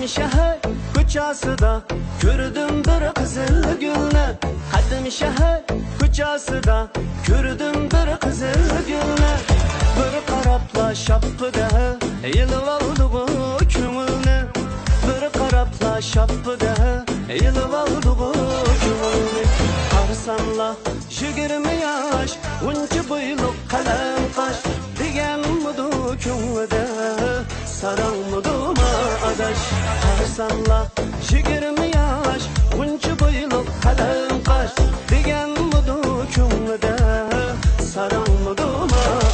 shahar ko'chasida ko'rdim bir qizil gulni. Qadim shahar ko'chasida ko'rdim bir qizil gulni. Bir qarabla shappida yilib oldi bu ko'ngilni. Bir qarabla shappida yilib oldi bu ko'ngilni. Qarsamla 20 yosh, uncha bo'yliq qalam qosh deganmidi ko'nglida saranmidi adash. Qarsamla 20 yosh, uncha bo'yliq qalam qosh deganmidi ko'nglida saranmidi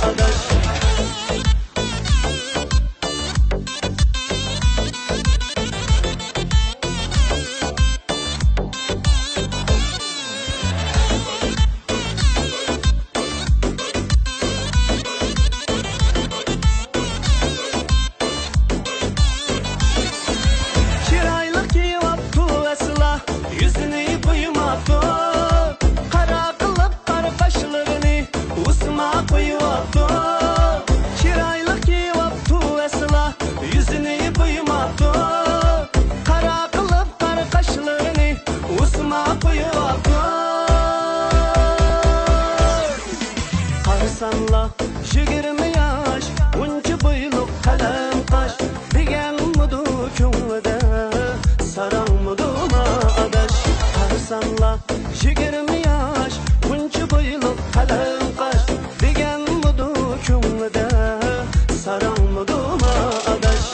adash. Qarsamla 20 yosh, uncha bo'yliq qalam qosh deganmidi ko'nglida saranmidi adash. Qarsamla 20 yosh, uncha bo'yliq qalam qosh deganmidi ko'nglida saranmidi adash.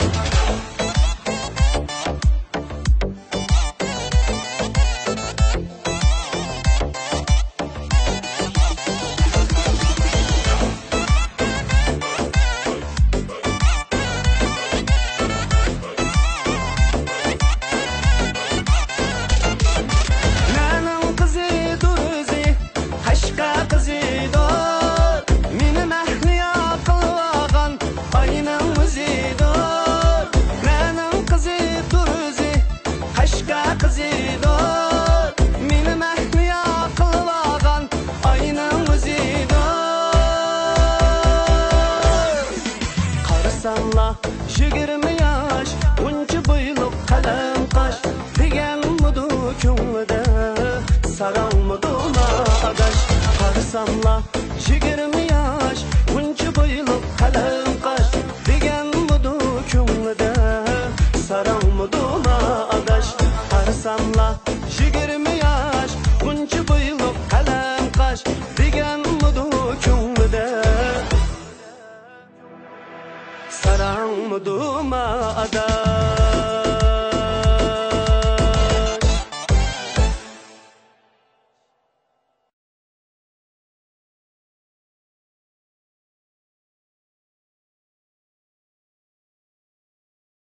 Qarsamla 20 yosh, uncha bo'yliq qalam qosh deganmidi ko'nglida saranmidi adash. Qarsamla 20 yosh, uncha bo'yliq qalam qosh deganmidi ko'nglida saranmidi adash. Qarsamla 20 yosh, uncha bo'yliq qalam qosh deganmidi ko'nglida saranmidi adash.